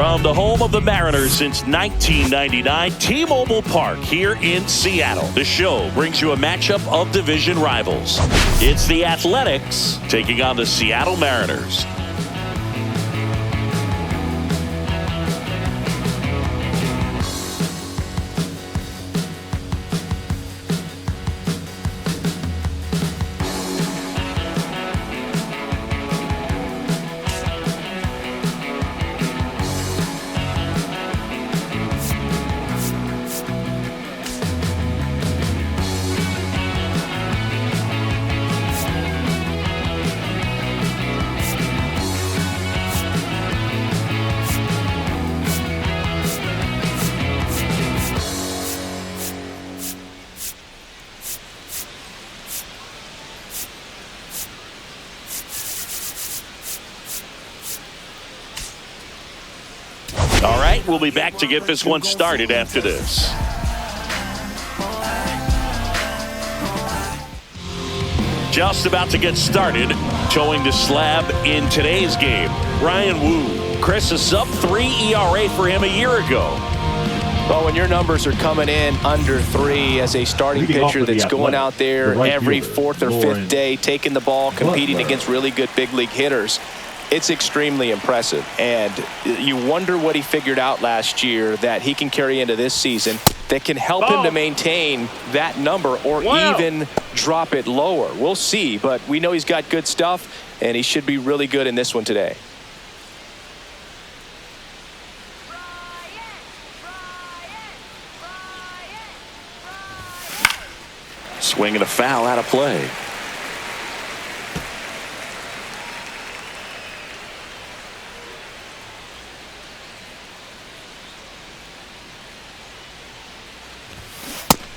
From the home of the Mariners since 1999, T-Mobile Park here in Seattle. The show brings you a matchup of division rivals. It's the Athletics taking on the Seattle Mariners. All right, we'll be back to get this one started after this. Just about to get started, towing the slab in today's game. Bryan Woo. Chris, a sub-3 ERA for him a year ago. Well, when your numbers are coming in under 3 as a starting pitcher that's going out there every fourth or fifth day, taking the ball, competing against really good big league hitters, it's extremely impressive. And you wonder what he figured out last year that he can carry into this season that can help him to maintain that number or even drop it lower. We'll see, but we know he's got good stuff, and he should be really good in this one today. Swing and a foul out of play.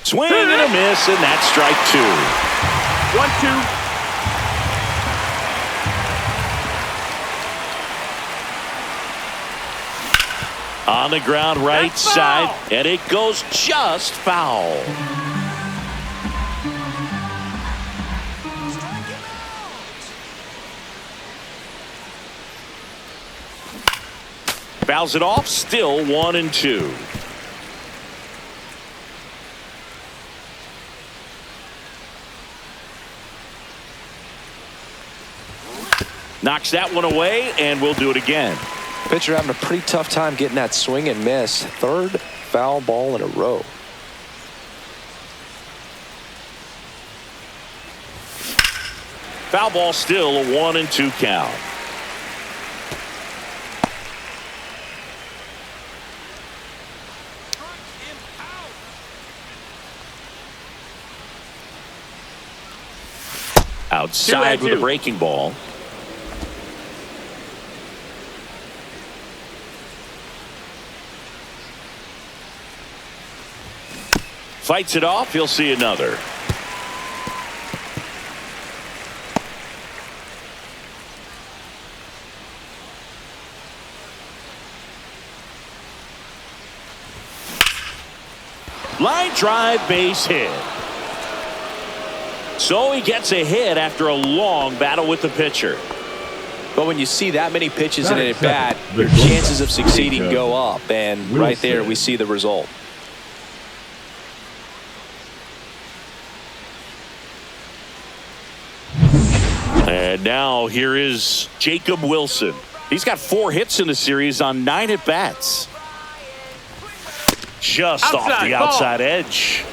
Swing and a miss, and that's strike 2. 1-2. On the ground, right side, and it goes just foul. Fouls it off, still 1-2. Knocks that one away, and we'll do it again. Pitcher having a pretty tough time getting that swing and miss. Third foul ball in a row. Foul ball, still a 1-2 count. Outside with a breaking ball. Fights it off. He'll see another. Line drive, base hit. So he gets a hit after a long battle with the pitcher. But when you see that many pitches in an at-bat, your chances of succeeding go up. And right there, we see the result. And now here is Jacob Wilson. He's got 4 hits in the series on 9 at-bats. Just off the outside edge.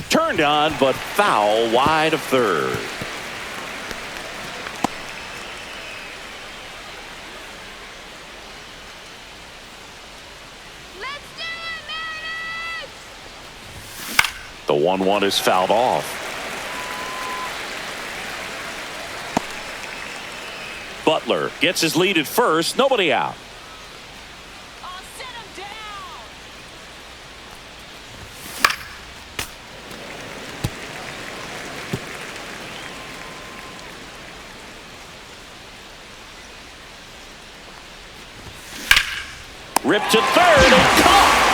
Turned on, but foul wide of third. The 1-1 is fouled off. Butler gets his lead at first. Nobody out. Set him down. Ripped to third and caught.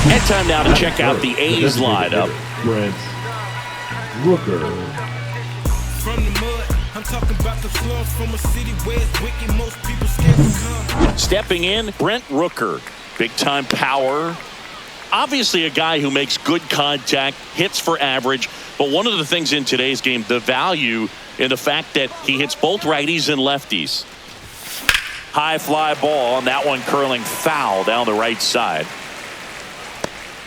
And time now to check out the A's lineup. Brent Rooker. From the mud, I'm talking about the floor from a city where it's wicked, most people scared to come. Stepping in, Brent Rooker. Big-time power. Obviously a guy who makes good contact, hits for average. But one of the things in today's game, the value in the fact that he hits both righties and lefties. High fly ball, and that one curling foul down the right side.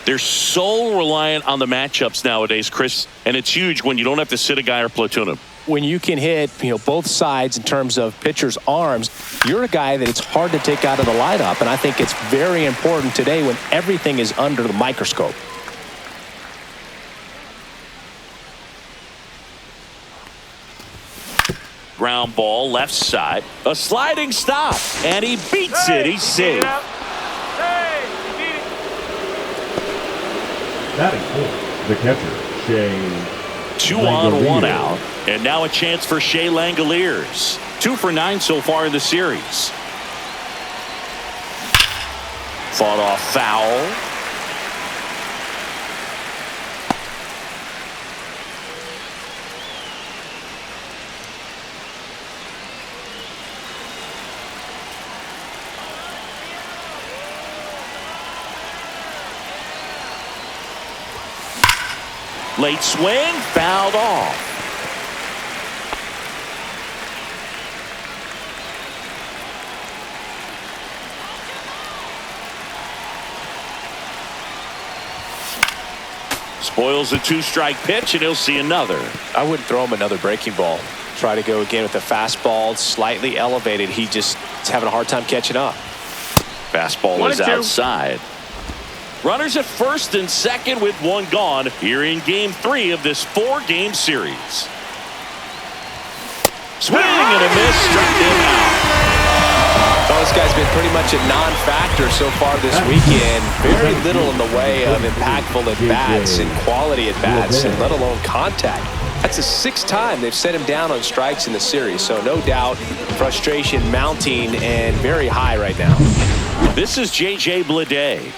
They're so reliant on the matchups nowadays, Chris, and it's huge when you don't have to sit a guy or platoon him. When you can hit, both sides in terms of pitchers' arms, you're a guy that it's hard to take out of the lineup, and I think it's very important today when everything is under the microscope. Ground ball, left side, a sliding stop, and he beats it. He's safe. Batting fourth, the catcher, Shea. 2 on, 1 out, and now a chance for Shea Langoliers. 2 for 9 so far in the series. Fought off foul. Late swing, fouled off. Spoils a 2-strike pitch, and he'll see another. I wouldn't throw him another breaking ball. Try to go again with the fastball, slightly elevated. He just is having a hard time catching up. Fastball is outside. Runners at first and second with 1 gone here in Game 3 of this 4-game series. Swing and a miss, struck him out. Well, this guy's been pretty much a non-factor so far this weekend. Very little in the way of impactful at-bats and quality at-bats, and let alone contact. That's the 6th time they've set him down on strikes in the series, so no doubt frustration mounting and very high right now. This is J.J. Bleday.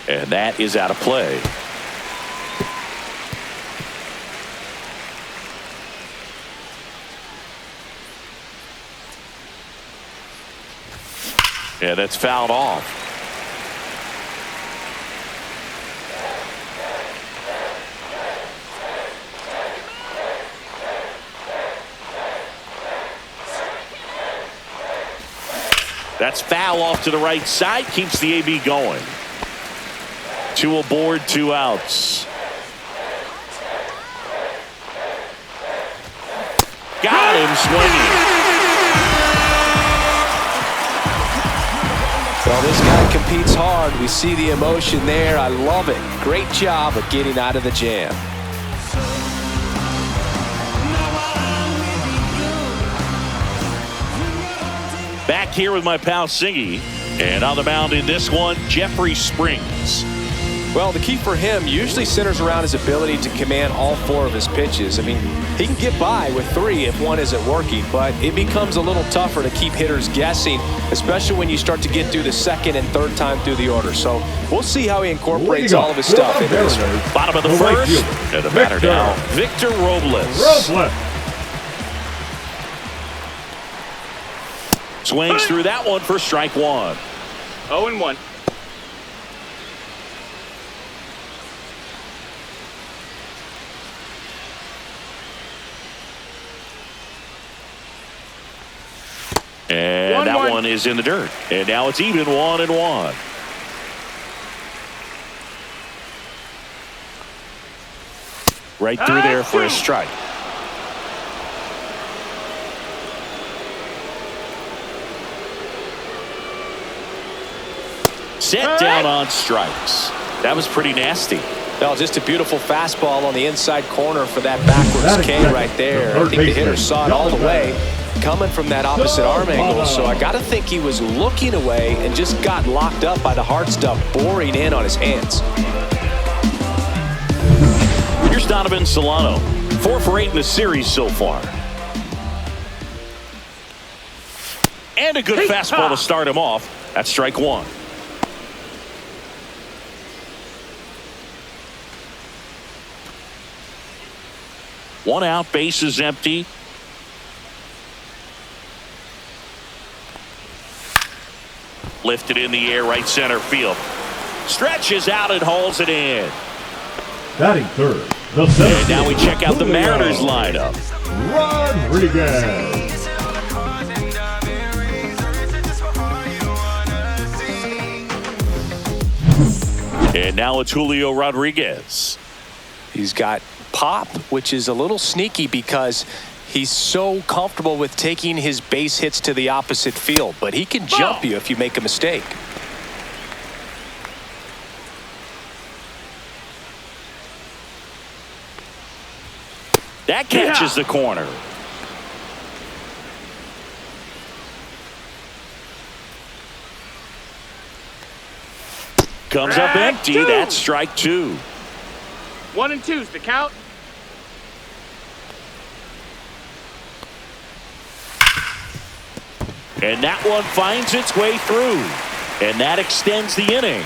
And that is out of play. Yeah, that's fouled off. That's foul off to the right side, keeps the AB going. 2 aboard, 2 outs. Got him swinging. Well, this guy competes hard. We see the emotion there. I love it. Great job of getting out of the jam. Back here with my pal Singy. And on the mound in this one, Jeffrey Springs. Well, the key for him usually centers around his ability to command all 4 of his pitches. I mean, he can get by with 3 if one isn't working, but it becomes a little tougher to keep hitters guessing, especially when you start to get through the 2nd and 3rd time through the order. So we'll see how he incorporates all of his stuff into this one. Bottom of the first, and the batter now, Victor Robles. Swings through that one for strike 1. 0-1. And that one is in the dirt. And now it's even 1-1. Right through there for a strike. Set down on strikes. That was pretty nasty. Well, just a beautiful fastball on the inside corner for that backwards K right there. I think the hitter saw it all the way coming from that opposite arm angle. So I got to think he was looking away and just got locked up by the hard stuff boring in on his hands. Here's Donovan Solano. 4 for 8 in the series so far. And a good fastball to start him off. That's strike one. One out, base is empty. Lifted in the air, right center field. Stretches out and hauls it in. Batting third, the center And now we fielder, check out the Julio Mariners lineup. Rodriguez. And now it's Julio Rodriguez. He's got pop, which is a little sneaky because he's so comfortable with taking his base hits to the opposite field, but he can jump you if you make a mistake. That catches the corner. Comes up empty. That's strike two. 1 and 2's the count. And that one finds its way through. And that extends the inning.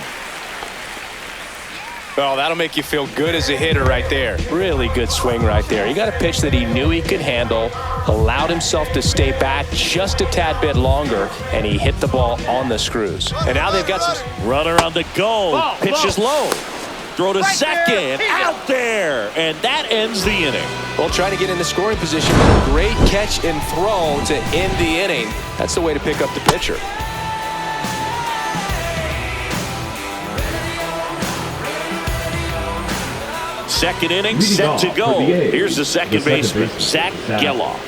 Oh, that'll make you feel good as a hitter right there. Really good swing right there. He got a pitch that he knew he could handle, allowed himself to stay back just a tad bit longer, and he hit the ball on the screws. And now they've got some... Runner on the go. Pitch is low. Throw to second. Out there. And that ends the inning. Well, trying to get in the scoring position, but a great catch and throw to end the inning. That's the way to pick up the pitcher. Second inning set to go. Here's the second baseman, Zach Gelof.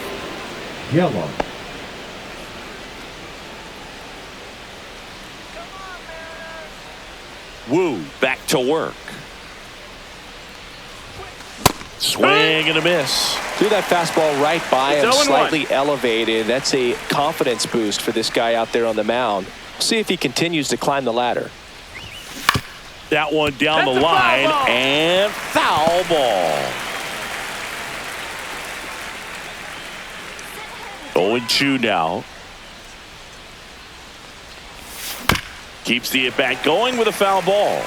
Wu back to work. Swing and a miss. Threw that fastball right by him, 0-1. slightly elevated. That's a confidence boost for this guy out there on the mound. See if he continues to climb the ladder. That one down the line and foul ball. 0-2 now. Keeps the at-bat going with a foul ball.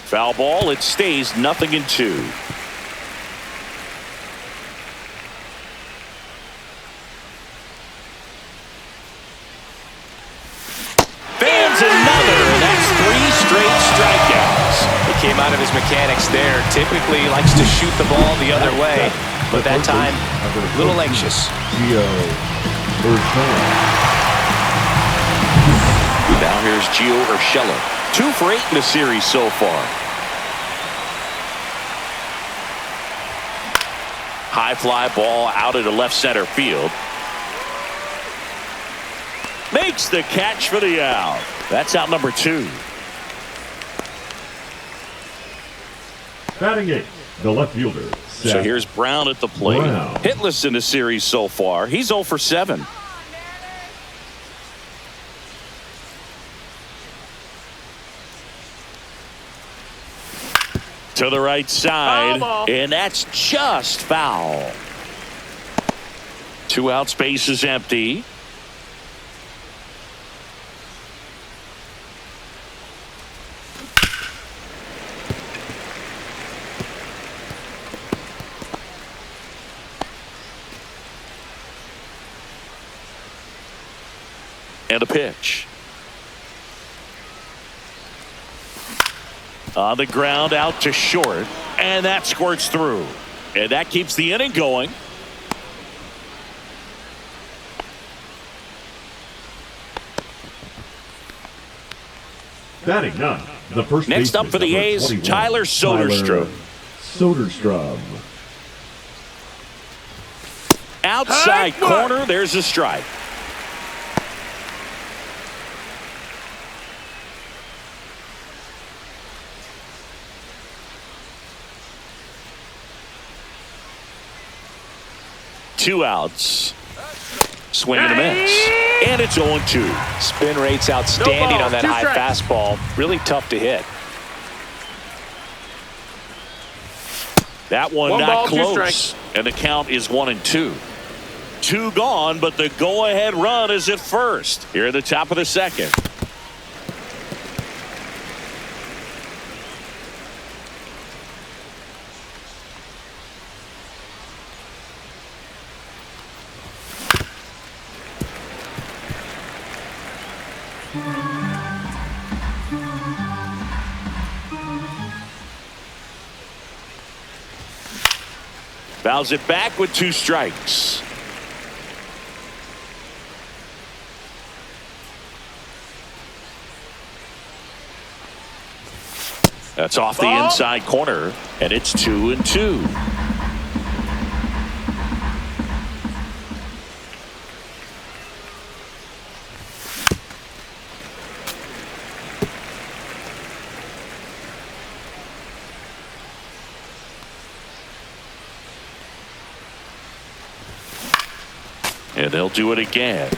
Foul ball. It stays 0-2. Came out of his mechanics there. Typically likes to shoot the ball the other way, but that time a little anxious. Now here's Gio Urshela. 2 for 8 in the series so far. High fly ball out into left center field. Makes the catch for the out. That's out number 2. Batting 8, the left fielder. So here's Brown at the plate. Hitless in the series so far. He's 0 for 7. To the right side, and that's just foul. 2 outs, base is empty. And a pitch. On the ground, out to short, and that squirts through. And that keeps the inning going. Batting 9, the first Next up for the A's, Tyler Soderstrom. Outside corner, there's a strike. Two outs. Swing and a miss. And it's 0-2. Spin rate's outstanding on that high fastball. Really tough to hit. That one One not ball, 2 close. strikes. And the count is 1-2. 2 gone, but the go-ahead run is at first. Here at the top of the second. Fouls it back with 2 strikes. That's off the inside corner, and it's 2-2. And they'll do it again.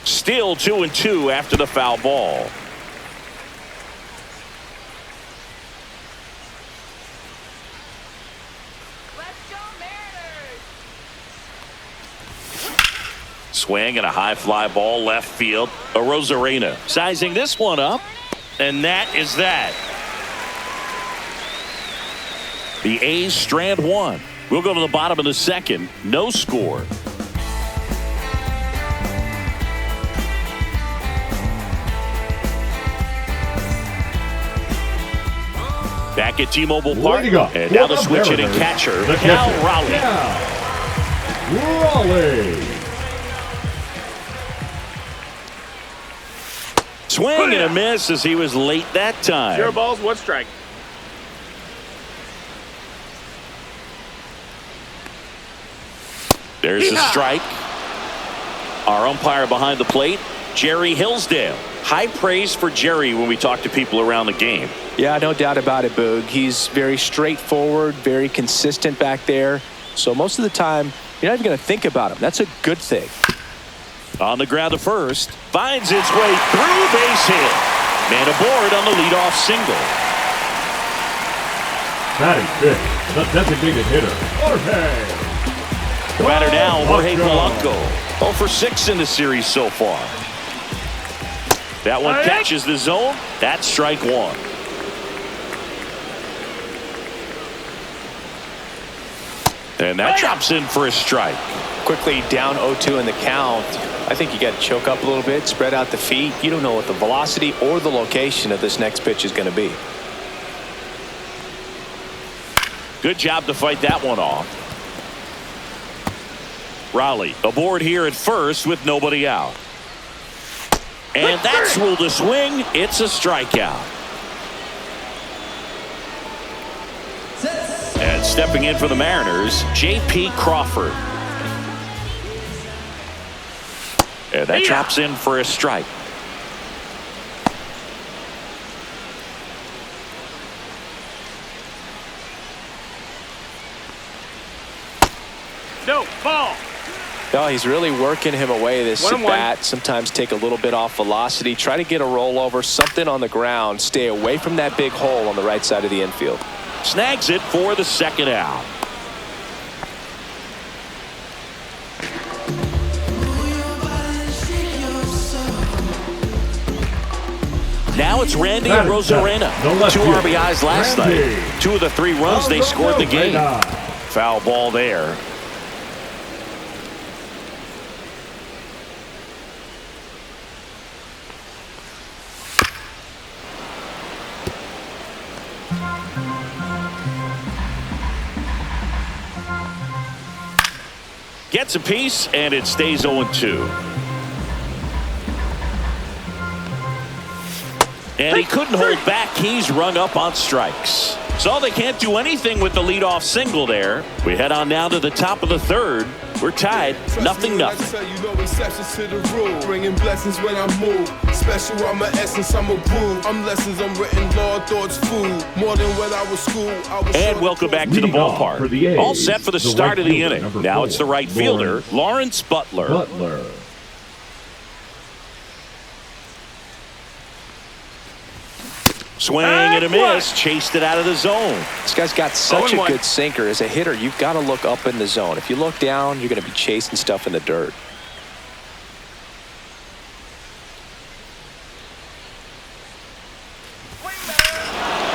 Still 2-2 after the foul ball. Let's go Mariners. Swing and a high fly ball left field. Arozarena sizing this one up, and that is that. The A's strand 1. We'll go to the bottom of the second. No score. Back at T-Mobile Park, and now the switch hitting catcher, Cal Raleigh. Raleigh. Swing and a miss as he was late that time. 0 balls, 1 strike. There's the strike. Our umpire behind the plate, Jerry Hillsdale. High praise for Jerry when we talk to people around the game. Yeah, no doubt about it, Boog. He's very straightforward, very consistent back there. So most of the time, you're not even going to think about him. That's a good thing. On the ground to first. Finds its way through, base hit. Man aboard on the leadoff single. Batting 5th, the designated hitter, Jorge. The batter now, Jorge Polanco. 0 for 6 in the series so far. That one catches the zone. That's strike 1. And that drops in for a strike. Quickly down 0-2 in the count. I think you got to choke up a little bit, spread out the feet. You don't know what the velocity or the location of this next pitch is going to be. Good job to fight that one off. Raleigh aboard here at first with nobody out. And that's ruled a swing. It's a strikeout. And stepping in for the Mariners, J.P. Crawford. And that drops in for a strike. No, ball. No, he's really working him away this at 1-1. bat. Sometimes take a little bit off velocity. Try to get a rollover, something on the ground. Stay away from that big hole on the right side of the infield. Snags it for the second out. Now it's Randy Arozarena. 2 RBIs last night. 2 of the 3 runs they scored in the game. Foul ball there. Gets a piece, and it stays 0-2. And he couldn't hold back. He's rung up on strikes. So they can't do anything with the leadoff single there. We head on now to the top of the third. We're tied, 0-0. You know exceptions to the rule. Bringing blessings when I move. Special, I'm an essence, I'm a groove. I'm lessons, I'm written law, thoughts, food. More than what I was school. And welcome back to the ballpark. All set for the start of the inning. Now it's the right fielder, Lawrence Butler. Swing and a miss, chased it out of the zone. This guy's got such a good sinker. As a hitter, you've got to look up in the zone. If you look down, you're going to be chasing stuff in the dirt.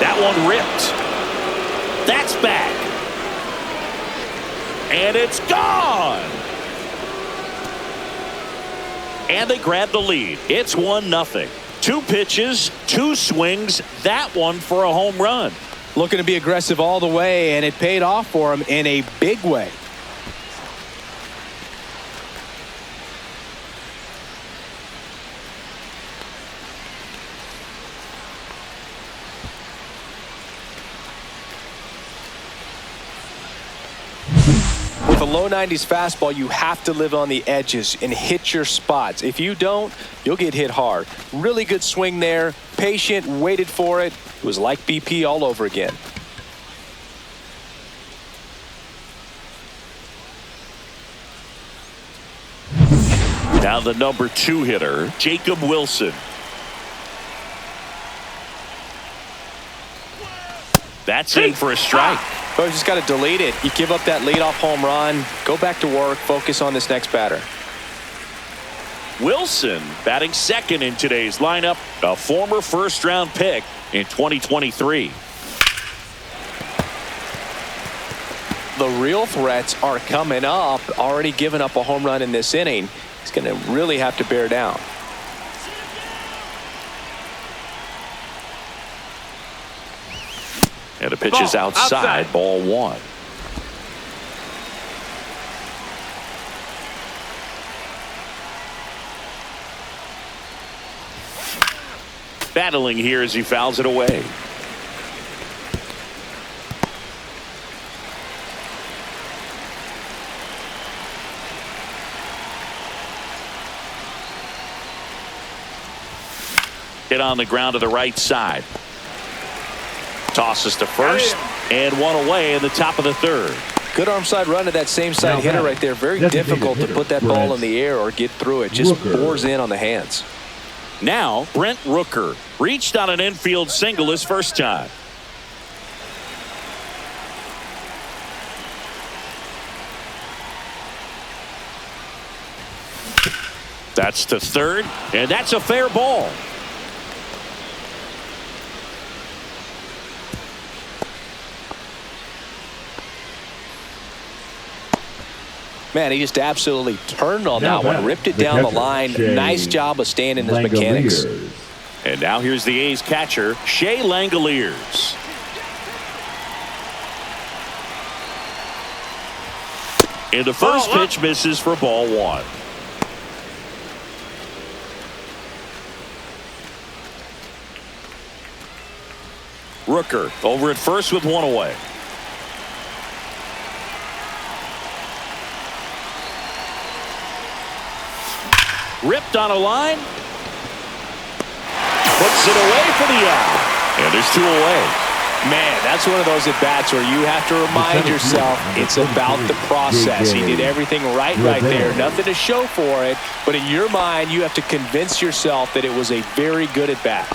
That one ripped. That's back. And it's gone. And they grab the lead. It's 1-0. 2 pitches, 2 swings, that one for a home run. Looking to be aggressive all the way, and it paid off for him in a big way. With a low 90s fastball, you have to live on the edges and hit your spots. If you don't, you'll get hit hard. Really good swing there. Patient, waited for it. It was like BP all over again. Now the number 2 hitter, Jacob Wilson. That's in for a strike. Oh, you just got to delete it. You give up that leadoff home run. Go back to work. Focus on this next batter. Wilson batting second in today's lineup, a former first-round pick in 2023. The real threats are coming up. Already given up a home run in this inning. He's going to really have to bear down. And the pitch is outside. Ball 1. Battling here as he fouls it away. Hit on the ground to the right side. Tosses to first, and one away in the top of the 3rd. Good arm side run to that same side hitter right there. Very difficult to put that ball in the air or get through it. Just bores in on the hands. Now, Brent Rooker reached on an infield single his first time. That's to 3rd, and that's a fair ball. Man, he just absolutely turned on that one. Ripped it down the line. Nice job of staying in his mechanics. And now here's the A's catcher, Shea Langoliers. And the first pitch misses for ball 1. Rooker over at first with one away. Ripped on a line. Puts it away for the out. And there's 2 away. Man, that's one of those at-bats where you have to remind yourself it's about the process. He did everything right there. Nothing to show for it. But in your mind, you have to convince yourself that it was a very good at-bat.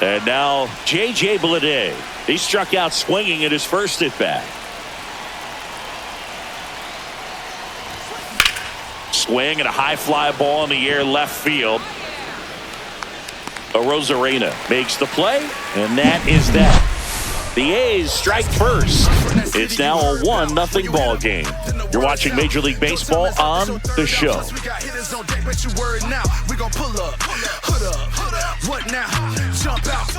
And now J.J. Bleday. He struck out swinging at his first at-bat. Swing and a high fly ball in the air left field. Arozarena makes the play, and that is that. The A's strike first. It's now a 1-0 ball game. You're watching Major League Baseball on The Show. What now? Jump out.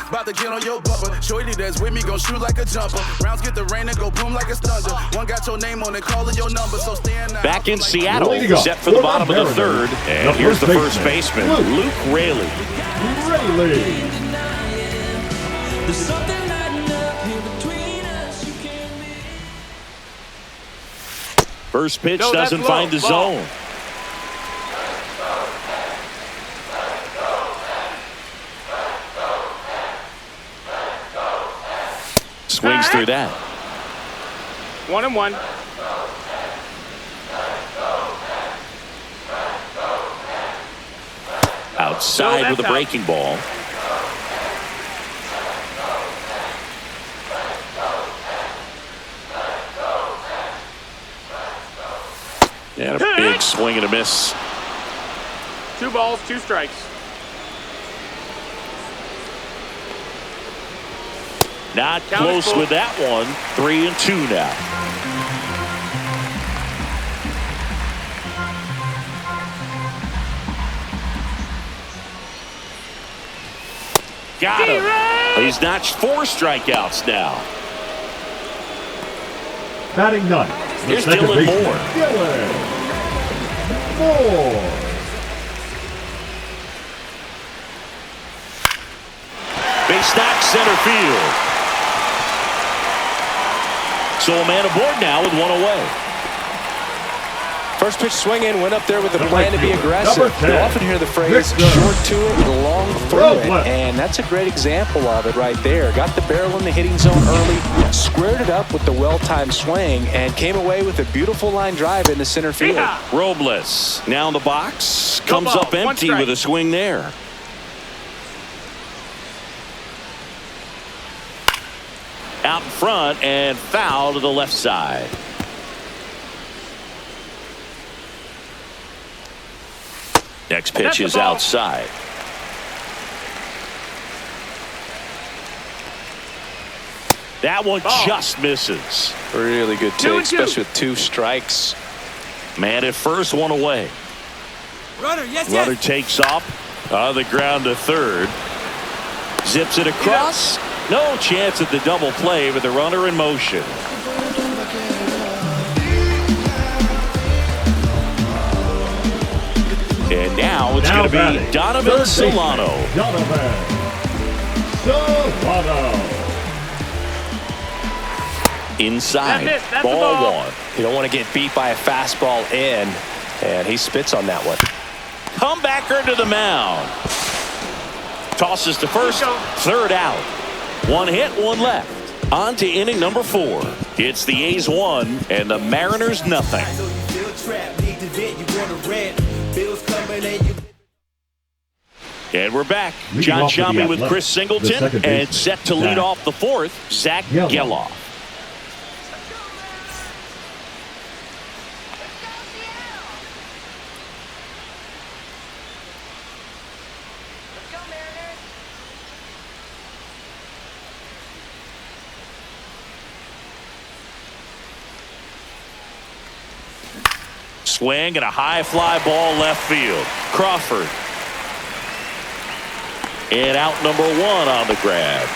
About to get on your bumper. Shorty that's with me gon' shoot like a jumper. Rounds get the rain and go boom like a thunder. One got your name on it, calling your number, so stand out. Back in Seattle, set for the bottom of the 3rd. And here's the first baseman, Luke Raley. First pitch No, that's doesn't low. find the Ball. zone. Swings through that. 1-1. Outside No, with a that's out. breaking ball. And a big swing and a miss. 2 balls, 2 strikes. Not Count is close full. with that one. 3-2 now. Got him. He's notched 4 strikeouts now. Batting ninth. the Here's second Dylan baseman, Moore. Dylan Moore. Base knock center field. So a man aboard now with 1 away. First pitch swing in, went up there with a The plan to be right fielder, aggressive. number 10, You often hear the phrase Victor short to it, long through it, Robles. and that's a great example of it right there. Got the barrel in the hitting zone early, squared it up with the well-timed swing, and came away with a beautiful line drive into center field. Yeehaw. Robles now in the box. No Comes ball, up 1 empty strike. with a swing there. Out in front and foul to the left side. Next pitch That's the is ball. outside. That one Ball. just misses. Really good 2 take, and 2. especially with 2 strikes. Man at first, 1 away. Runner, yes, Runner takes off on the ground to third. Zips it across. No chance at the double play with the runner in motion. And now it's going to batting, be Donovan third baseman, Solano. Donovan Solano. Inside. That's it. That's the Ball ball. 1. You don't want to get beat by a fastball in, and he spits on that one. Comebacker to the mound. Tosses to first. Here we go. Third out. 1 hit, 1 left. On to inning number 4. It's the A's 1 and the Mariners nothing. And we're back. Leading John off for the Sciambi with Athletics, Chris the Singleton second and baseman, set to lead Zach off the 4th, Zach Geloff. Geloff. Let's go, Mariners. Swing and a high fly ball left field. Crawford. And out number 1 on the grab.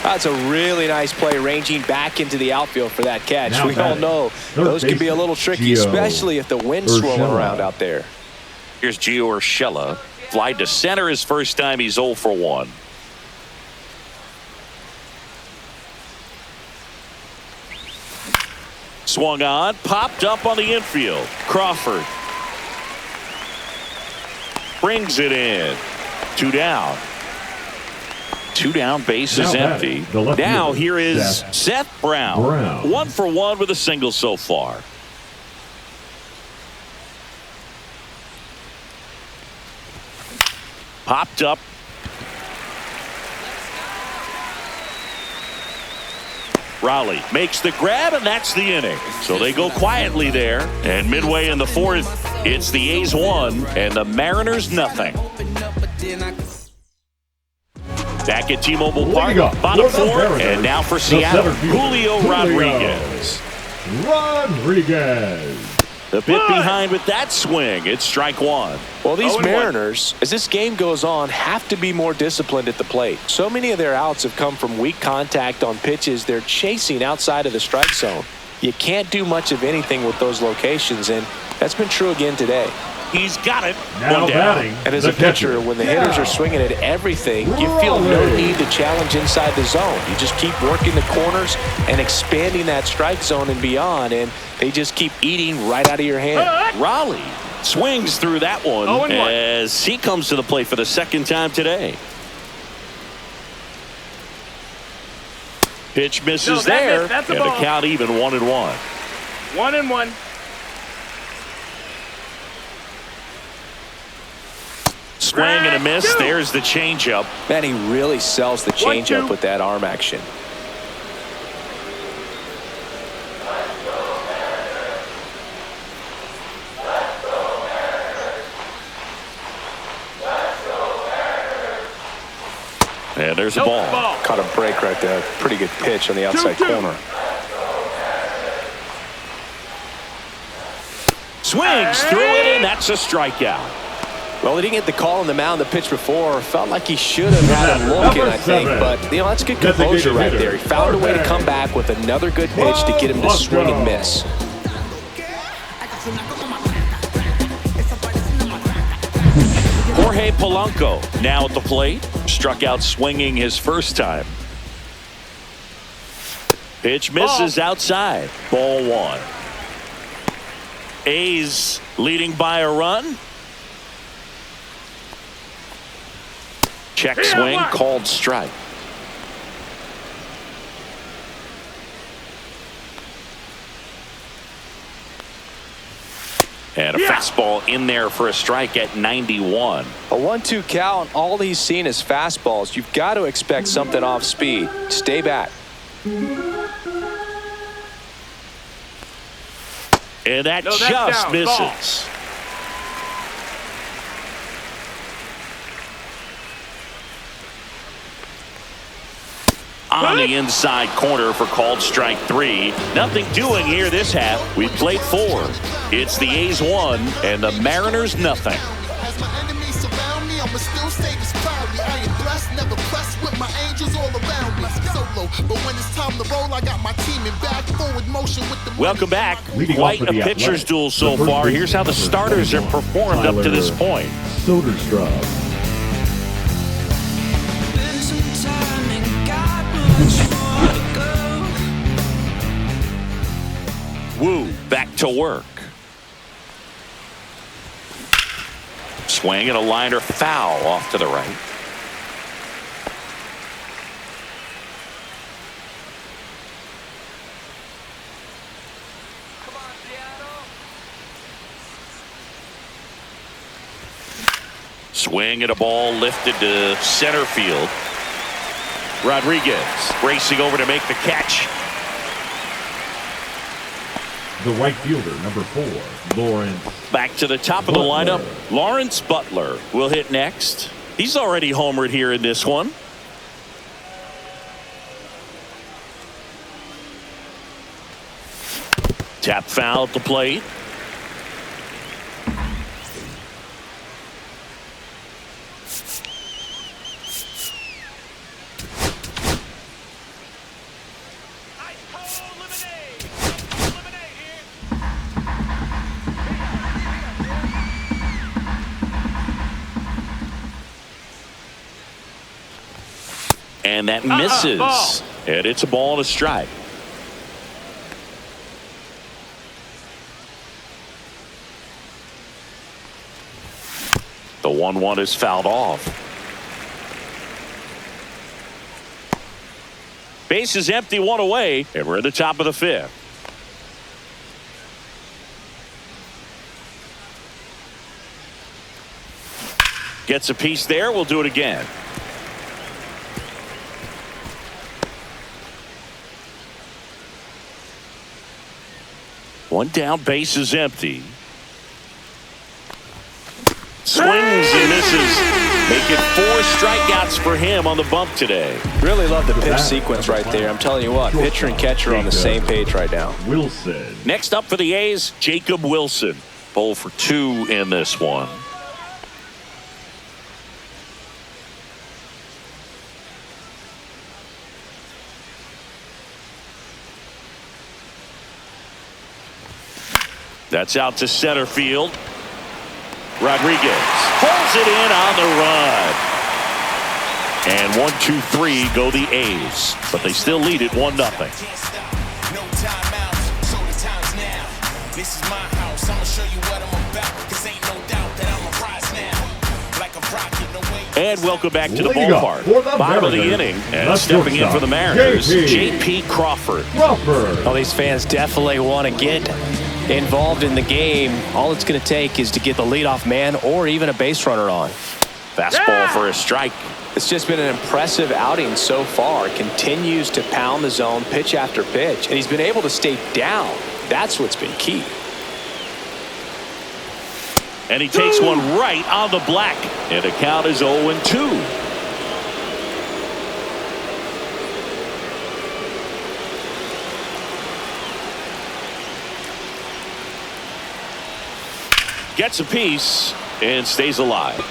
That's a really nice play, ranging back into the outfield for that catch. Now We all batting, know third those can be a baseman, little tricky, Gio especially if the wind's swirling Urshela. around out there. Here's Gio Urshela. Fly to center his first time. He's 0 for 1. Swung on, popped up on the infield. Crawford brings it in. 2 down. 2 down, base is Now empty. batting, the left Now fielder, here is Seth Seth Brown. Brown. 1 for 1 with a single so far. Popped up. Raleigh makes the grab, and that's the inning. So they go quietly there. And midway in the 4th, it's the A's 1 and the Mariners nothing. Back at T-Mobile Park, Leading up bottom for the 4, Mariners, and now for the Seattle, center fielder, Julio Rodriguez. Rodriguez. The bit behind with that swing. It's strike 1. Well, these 0-1. Mariners, as this game goes on, have to be more disciplined at the plate. So many of their outs have come from weak contact on pitches they're chasing outside of the strike zone. You can't do much of anything with those locations, and that's been true again today. He's got it. Now One down. batting. And as the a pitcher, when the hitters Yeah. are swinging at everything, you feel no need to challenge inside the zone. You just keep working the corners and expanding that strike zone and beyond, and they just keep eating right out of your hand. Raleigh swings through that one 0-1. as he comes to the plate for the second time today. Pitch misses No, there, that's a and the ball. count even 1-1. 1-1. Swing and a miss. There's the changeup. Man, he really sells the 1-2. changeup with that arm action. And there's a Nope, ball. Caught a break right there. Pretty good pitch on the outside 2-2. corner. Swings through it, and that's a strikeout. Well, he didn't get the call on the mound the pitch before. Felt like he should have had him looking, I think. But, that's good composure right there. He found a way to come back with another good pitch to get him to swing and miss. Jorge Polanco now at the plate. Struck out swinging his first time. Pitch misses outside. Ball one. A's leading by a run. Check swing, called strike. And a fastball in there for a strike at 91. A 1-2 count, all he's seen is fastballs. You've got to expect something off speed. Stay back. And that No, that's just down. misses. On the inside corner for called strike 3. Nothing doing here this half. We've played 4. It's the A's 1 and the Mariners nothing. As my enemies surround me, I'ma still say this proudly. I am blessed, never pressed with my angels all around me. Solo, but when it's time to roll, I got my team in back forward motion with the Welcome back. Leading Quite off for a the pitcher's Athletics, duel so the first far. baseman Here's how the for starters have performed up to this point. Soderstrom. Wu back to work. Swing and a liner foul off to the right. Come on, Seattle. Swing and a ball lifted to center field. Rodriguez racing over to make the catch. The right fielder, number 4, Lawrence. Back to the top of the Butler. lineup. Lawrence Butler will hit next. He's already homered here in this one. Tap foul at the plate. And that misses. Ball. And it's a ball and a strike. The 1-1 is fouled off. Base is empty, 1 away, and we're at the top of the 5th. Gets a piece there. We'll do it again. One down, base is empty. Swings and misses. Make it 4 strikeouts for him on the bump today. Really love the pitch sequence right there. I'm telling you what, pitcher and catcher are on the same page right now. Wilson. Next up for the A's, Jacob Wilson. 0 for 2 in this one. That's out to center field. Rodriguez pulls it in on the run. And 1-2-3 go the A's, but they still lead it 1-0. No timeouts, so the time's now. This is my house, I'ma show you what I'm about. Cause ain't no doubt that I'm a rise now. Like a rocket, no way. And welcome back to the Leading up ballpark. for the Bottom of the Mariners, inning, and that's stepping in for the Mariners, J.P. Crawford. Well, these fans definitely want to get involved in the game. All it's going to take is to get the leadoff man or even a base runner on. Fastball for a strike. It's just been an impressive outing so far. Continues to pound the zone pitch after pitch, and he's been able to stay down. That's what's been key. And he takes one right on the black, and the count is 0-2. Gets a piece and stays alive.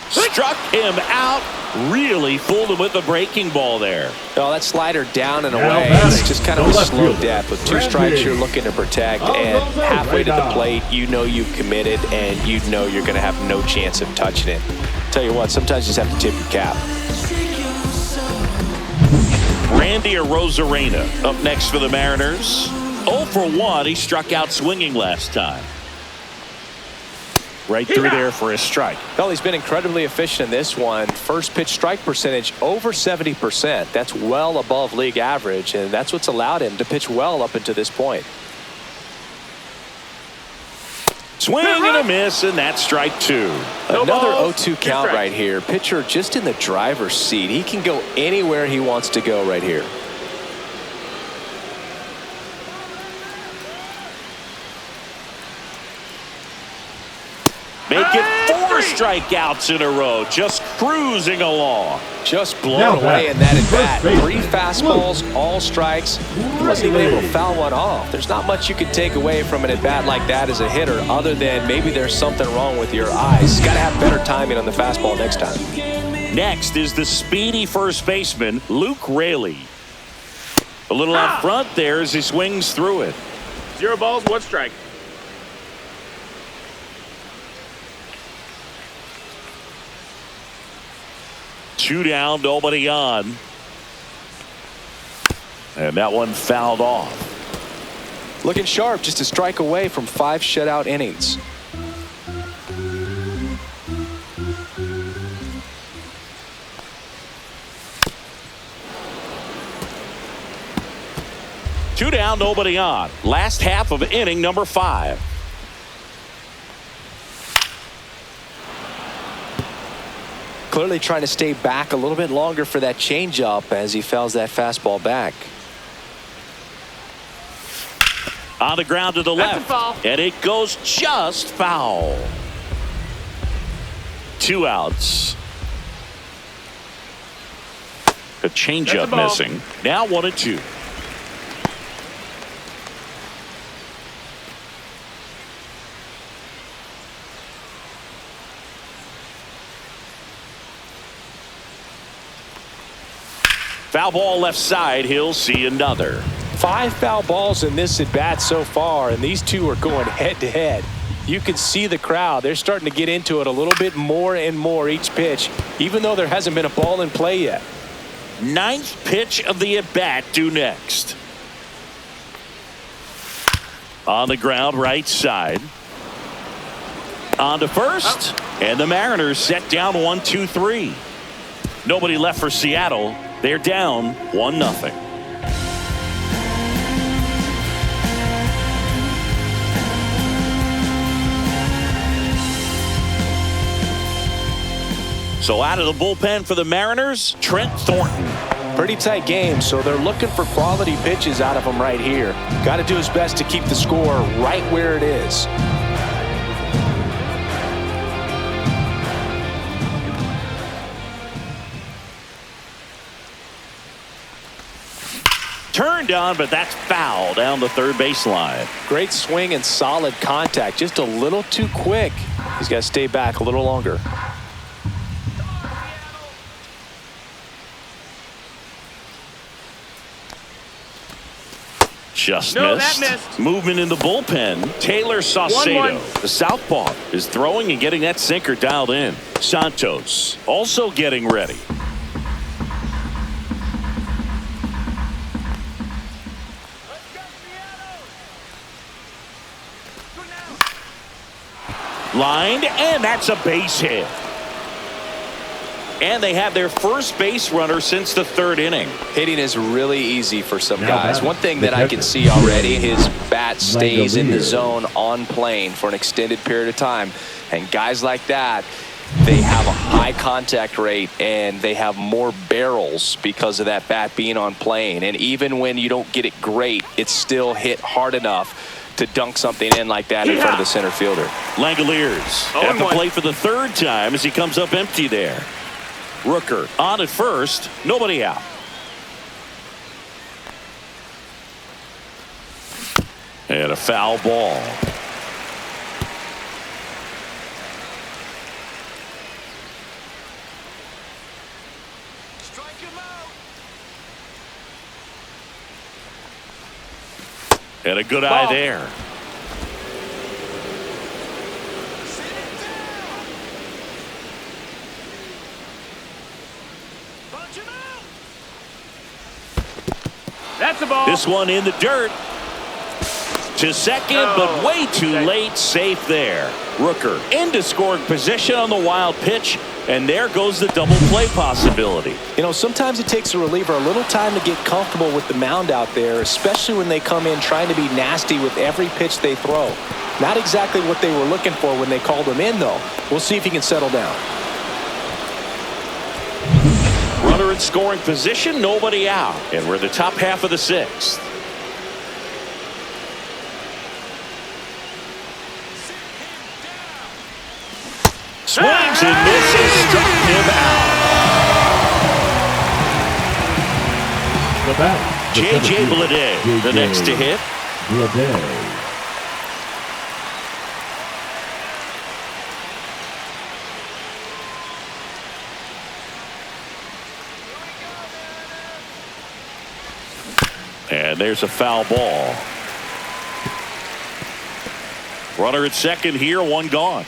Struck him out. Really fooled him with the breaking ball there. Oh, that slider down and Now away. batting, It's just kind of the a left slow fielder, depth. With two Randy. strikes, you're looking to protect, and Alonso halfway to the Reyna. plate, you know you've committed, and you know you're going to have no chance of touching it. Tell you what, sometimes you just have to tip your cap. Randy Arozarena up next for the Mariners. 0 for 1. He struck out swinging last time. Right through there for a strike. Well, he's been incredibly efficient in this one. First pitch strike percentage over 70%. That's well above league average, and that's what's allowed him to pitch well up until this point. Swing and a miss, and that's strike 2. Another balls, 0-2 two count strikes. right here. Pitcher just in the driver's seat. He can go anywhere he wants to go right here. Make it 4 strikeouts in a row. Just cruising along. Just blown Now away back, in that at-bat. first 3 baseman, fastballs, all strikes. He wasn't even able to foul one off. There's not much you can take away from an at-bat like that as a hitter other than maybe there's something wrong with your eyes. Got to have better timing on the fastball next time. Next is the speedy first baseman, Luke Raley. A little out front there as he swings through it. 0 balls, 1 strike. Two down, nobody on. And that one fouled off. Looking sharp, just a strike away from 5 shutout innings. Two down, nobody on. Last half of inning number 5. Clearly trying to stay back a little bit longer for that changeup as he fouls that fastball back. On the ground to the That's a left. foul. And it goes just foul. 2 outs. A That's changeup a ball. missing. Now 1-2. Foul ball left side. He'll see another. 5 foul balls in this at bat so far, and these two are going head to head. You can see the crowd. They're starting to get into it a little bit more and more each pitch, even though there hasn't been a ball in play yet. 9th pitch of the at bat due next. On the ground right side. On to first. And the Mariners set down 1-2-3. Nobody left for Seattle. They're down 1-0. So out of the bullpen for the Mariners, Trent Thornton. Pretty tight game, so they're looking for quality pitches out of him right here. Got to do his best to keep the score right where it is. Turned on, but that's foul down the third baseline. Great swing and solid contact. Just a little too quick. He's got to stay back a little longer. Just No, missed. that missed. Movement in the bullpen. Taylor Saucedo, 1-1. the southpaw, is throwing and getting that sinker dialed in. Santos also getting ready. Lined, and that's a base hit. And they have their first base runner since the third inning. Hitting is really easy for some Now guys. batting, One thing the that I can catcher, see already, his bat stays in the Langolier. zone on plane for an extended period of time. And guys like that, they have a high contact rate and they have more barrels because of that bat being on plane. And even when you don't get it great, it's still hit hard enough to dunk something in like that in front of the center fielder. Langoliers at the plate for the third time as he comes up empty there. Rooker on at first, nobody out. And a foul ball. And a good eye there. That's the ball. This one in the dirt. To second, but way too late. Safe there. Rooker into scoring position on the wild pitch. And there goes the double play possibility. You know, sometimes it takes a reliever a little time to get comfortable with the mound out there, especially when they come in trying to be nasty with every pitch they throw. Not exactly what they were looking for when they called him in, though. We'll see if he can settle down. Runner in scoring position, nobody out. And we're the top half of the sixth. Swings and misses, struck him out. The bat, the J.J. 17, Bleday, the next to hit. Bleday. And there's a foul ball. Runner at second here, one gone.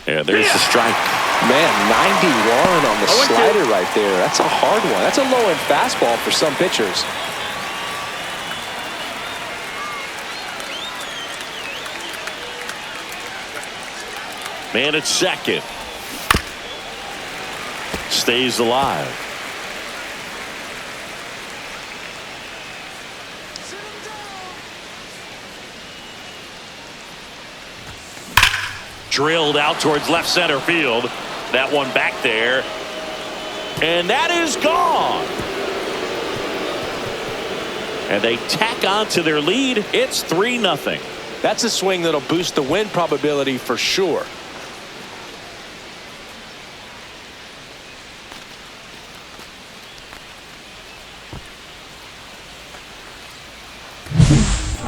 And there's the strike. Man, 91 on the slider right there. That's a hard one. That's a low-end fastball for some pitchers. Man at second. Stays alive. Drilled out towards left center field. That one back there. And that is gone. And they tack on to their lead. It's 3-0. That's a swing that'll boost the win probability for sure.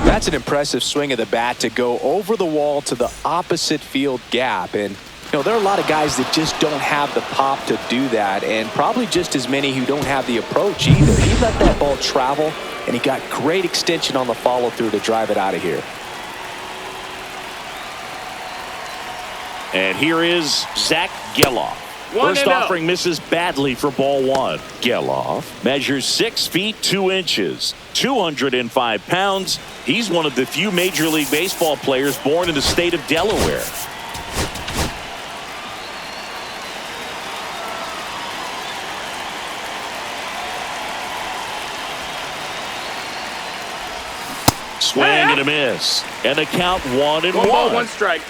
That's an impressive swing of the bat to go over the wall to the opposite field gap. And, you know, there are a lot of guys that just don't have the pop to do that, and probably just as many who don't have the approach either. He let that ball travel, and he got great extension on the follow-through to drive it out of here. And here is Zach Geloff. First offering misses badly for ball one. Geloff measures 6 feet 2 inches, 205 pounds. He's one of the few Major League Baseball players born in the state of Delaware. Swing and a miss. And the count 1-1. 1 ball, 1 strike.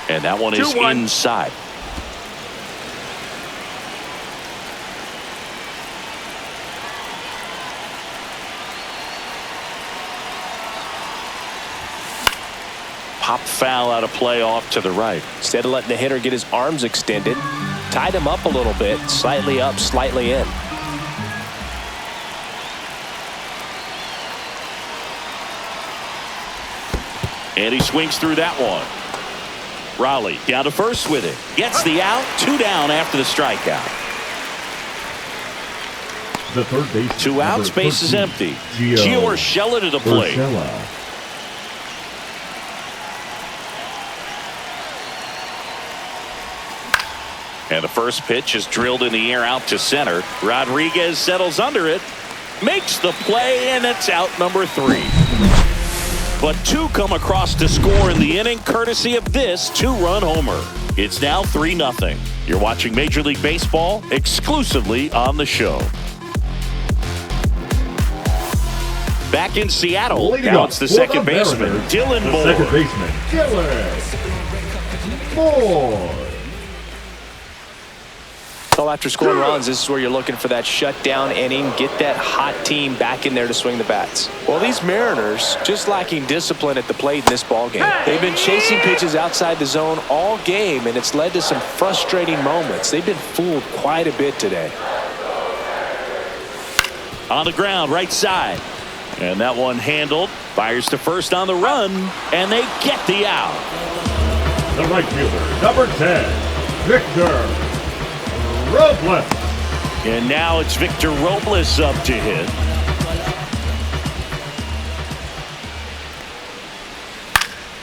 And that one is 2-1. inside. Pop foul out of play off to the right. Instead of letting the hitter get his arms extended, tied him up a little bit, slightly up, slightly in. And he swings through that one. Raleigh down to first with it. Gets the out. 2 down after the strikeout. The third base. 2 outs. Base is empty. Gio Urshela to the plate. And the first pitch is drilled in the air out to center. Rodriguez settles under it. Makes the play, and it's out number 3. But 2 come across to score in the inning, courtesy of this 2-run homer. It's now 3-0. You're watching Major League Baseball exclusively on the show. Back in Seattle, now it's the second baseman, Dylan Moore. Second baseman, Dylan Moore. So after scoring runs, this is where you're looking for that shutdown inning, get that hot team back in there to swing the bats. Well, these Mariners just lacking discipline at the plate in this ballgame. They've been chasing pitches outside the zone all game, and it's led to some frustrating moments. They've been fooled quite a bit today. On the ground, right side. And that one handled. Fires to first on the run, and they get the out. The right fielder, number 10, Victor Robles. And now it's Victor Robles up to hit.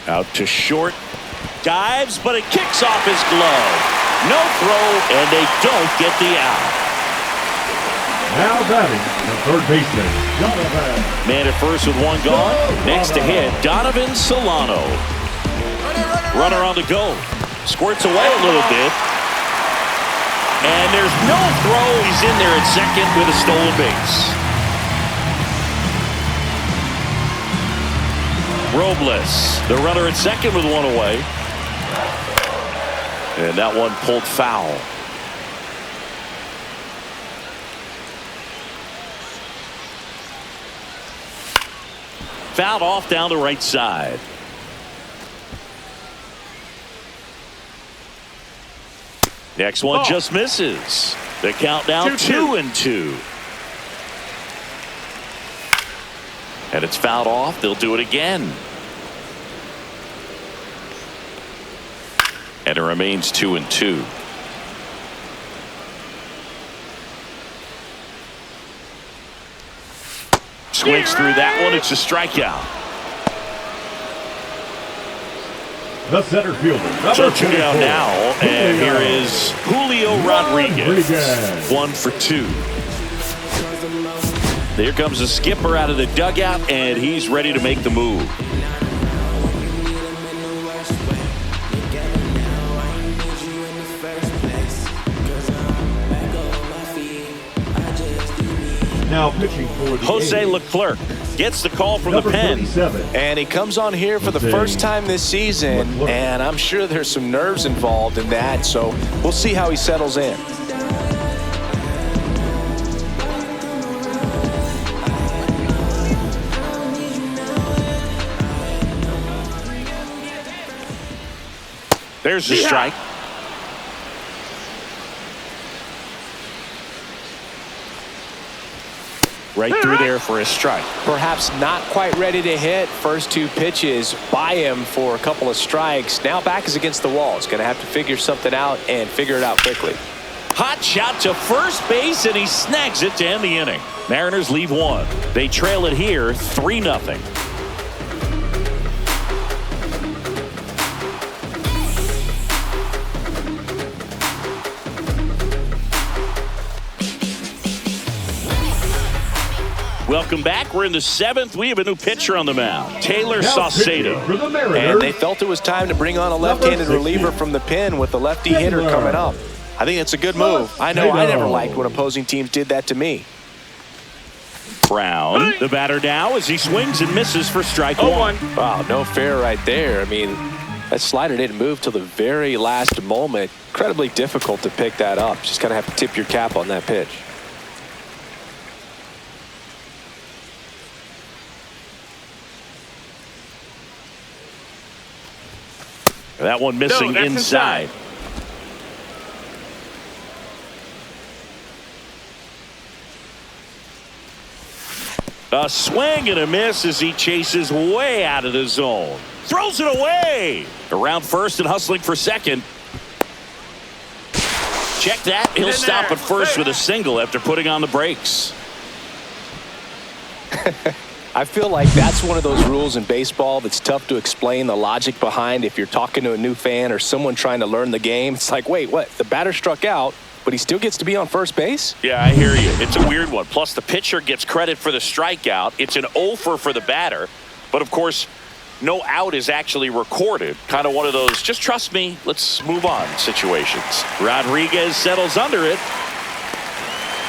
Out to short. Dives, but it kicks off his glove. No throw, and they don't get the out. Now batting, the third baseman, Donovan. Man at first with 1 gone. Next to hit, Donovan Solano. Runner on the go. Squirts away a little bit. And there's no throw. He's in there at second with a stolen base. Robles, the runner at second with 1 away. And that one pulled foul. Fouled off down the right side. Next one just misses. The count now 2-2. And it's fouled off. They'll do it again. And it remains 2-2. Swings through that one. It's a strikeout. The center fielder, So 2 down now, and here is Julio Rodriguez. 1 for 2. There comes the skipper out of the dugout, and he's ready to make the move. Now pitching for the Jose Leclerc gets the call from the pen. And he comes on here for the first time this season, and I'm sure there's some nerves involved in that, so we'll see how he settles in. There's the strike. Right through there for a strike. Perhaps not quite ready to hit. First 2 pitches by him for a couple of strikes. Now back is against the wall. It's going to have to figure something out and figure it out quickly. Hot shot to first base, and he snags it to end the inning. Mariners leave 1. They trail it here 3-0. Welcome back. We're in the 7th. We have a new pitcher on the mound, Taylor Saucedo. And they felt it was time to bring on a left-handed reliever from the pen with the lefty hitter coming up. I think it's a good move. I know I never liked when opposing teams did that to me. Brown, the batter now as he swings and misses for strike 1. Wow, no fair right there. I mean, that slider didn't move till the very last moment. Incredibly difficult to pick that up. Just kind of have to tip your cap on that pitch. That one missing inside. A swing and a miss as he chases way out of the zone. Throws it away. Around first and hustling for second. Check that. He'll stop at first with a single after putting on the brakes. I feel like that's one of those rules in baseball that's tough to explain the logic behind if you're talking to a new fan or someone trying to learn the game. It's like, wait, what? The batter struck out, but he still gets to be on first base? Yeah, I hear you. It's a weird one. Plus, the pitcher gets credit for the strikeout. It's an 0-for for the batter. But, of course, no out is actually recorded. Kind of one of those, just trust me, let's move on situations. Rodriguez settles under it.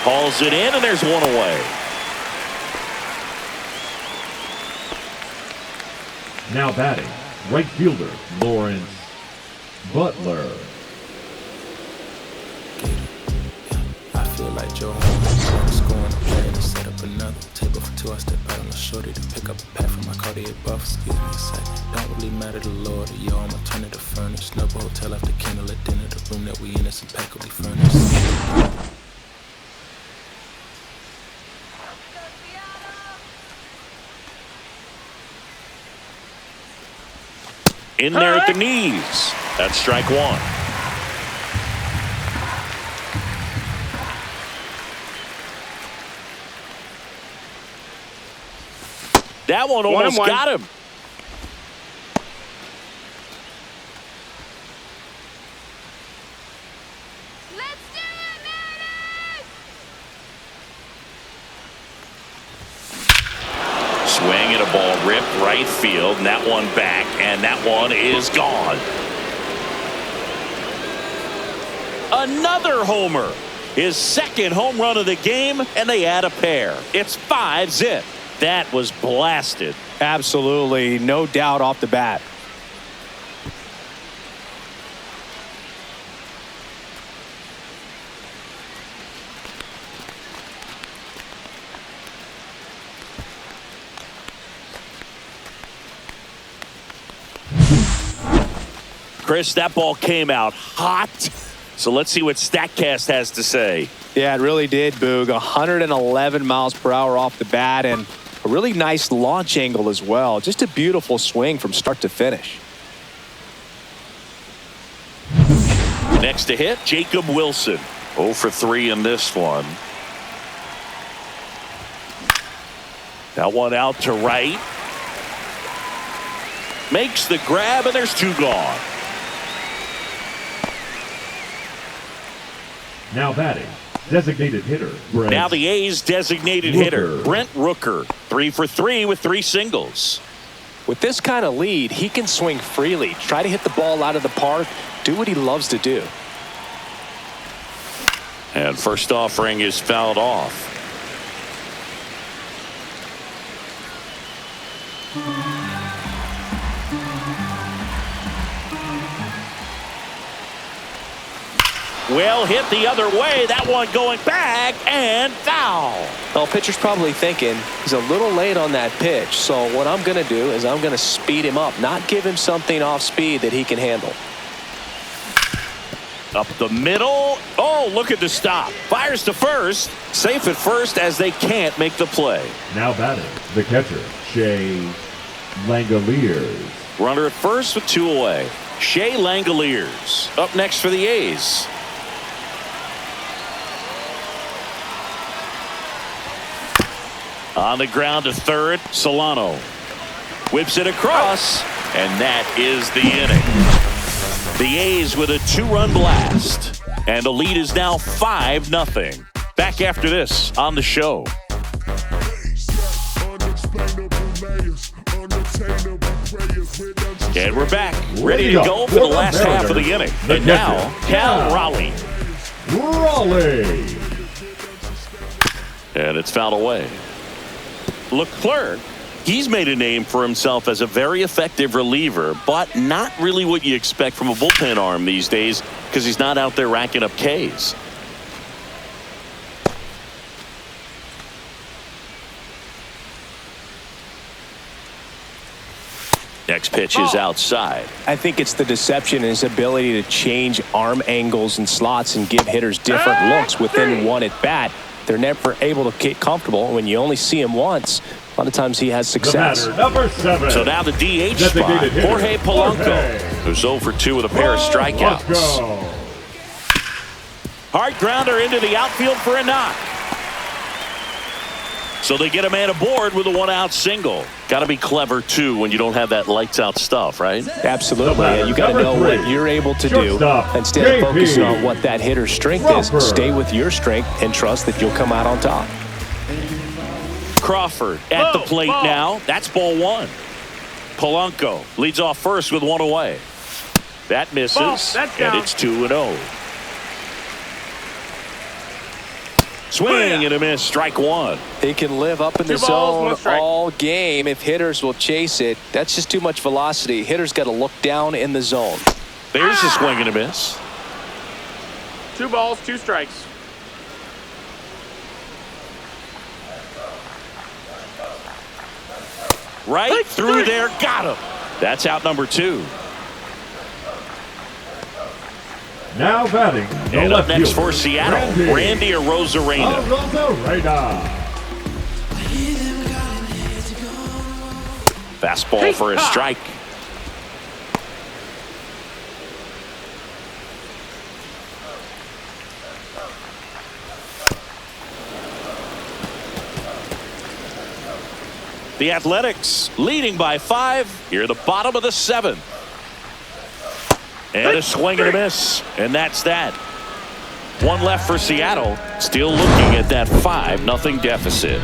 Hauls it in, and there's one away. Now batting, right fielder Lawrence Butler. I feel like Joe Holmes scoring a play and set up another table for two. I step out on the shorty to pick up a pack from my Cartier buff. Excuse me a second. Don't really matter the Lord or yo, I'ma turn it to furnace. Snub hotel after candle at dinner. The room that we in is impeccably furnished. In there at the knees. That's strike one. That one almost got him. Let's do it, Mariners! Swing and a ball ripped right field, and that one back, and that one is gone. Another homer. His second home run of the game, and they add a pair. It's 5-zip. That was blasted. Absolutely, no doubt off the bat. Chris, that ball came out hot. So let's see what StatCast has to say. Yeah, it really did, Boog. 111 miles per hour off the bat and a really nice launch angle as well. Just a beautiful swing from start to finish. Next to hit, Jacob Wilson. 0 for 3 in this one. That one out to right. Makes the grab, and there's 2 gone. Now batting, designated hitter Brent. Now the A's designated hitter, Brent Rooker. 3 for 3 with 3 singles. With this kind of lead, he can swing freely, try to hit the ball out of the park, do what he loves to do. And first offering is fouled off. Well hit the other way. That one going back and foul. Well, pitcher's probably thinking he's a little late on that pitch. So what I'm going to do is I'm going to speed him up, not give him something off speed that he can handle. Up the middle. Oh, look at the stop. Fires to first. Safe at first as they can't make the play. Now batting, the catcher, Shea Langoliers. Runner at first with 2 away. Shea Langoliers up next for the A's. On the ground to third, Solano whips it across, and that is the inning. The A's with a 2-run blast, and the lead is now 5-0. Back after this on the show. And we're back, ready to go for the last half of the inning. And now, Cal Raleigh. And it's fouled away. Leclerc, he's made a name for himself as a very effective reliever, but not really what you expect from a bullpen arm these days because he's not out there racking up Ks. Next pitch is outside. I think it's the deception in his ability to change arm angles and slots and give hitters different looks within one at bat. They're never able to get comfortable. When you only see him once, a lot of times he has success. Number 7. So now the DH spot, Jorge Polanco, who's 0 for 2 with a pair of strikeouts. Hard grounder into the outfield for a knock. So they get a man aboard with a 1-out single. Got to be clever, too, when you don't have that lights-out stuff, right? Absolutely. You got to know what you're able to do. Instead of focusing on what that hitter's strength is, stay with your strength and trust that you'll come out on top. Crawford at the plate now. That's ball 1. Polanco leads off first with 1 away. That misses, and it's 2-0. Swing and a miss, strike 1. He can live up in the zone all game if hitters will chase it. That's just too much velocity. Hitters got to look down in the zone. There's a swing and a miss. 2 balls, 2 strikes. Right through there, got him. That's out number 2. Now batting. And up next for Seattle, Randy Arozarena. Fastball for a strike. The Athletics leading by 5 here at the bottom of the 7th. And a swing and a miss, and that's that. 1 left for Seattle, still looking at that 5-0 deficit.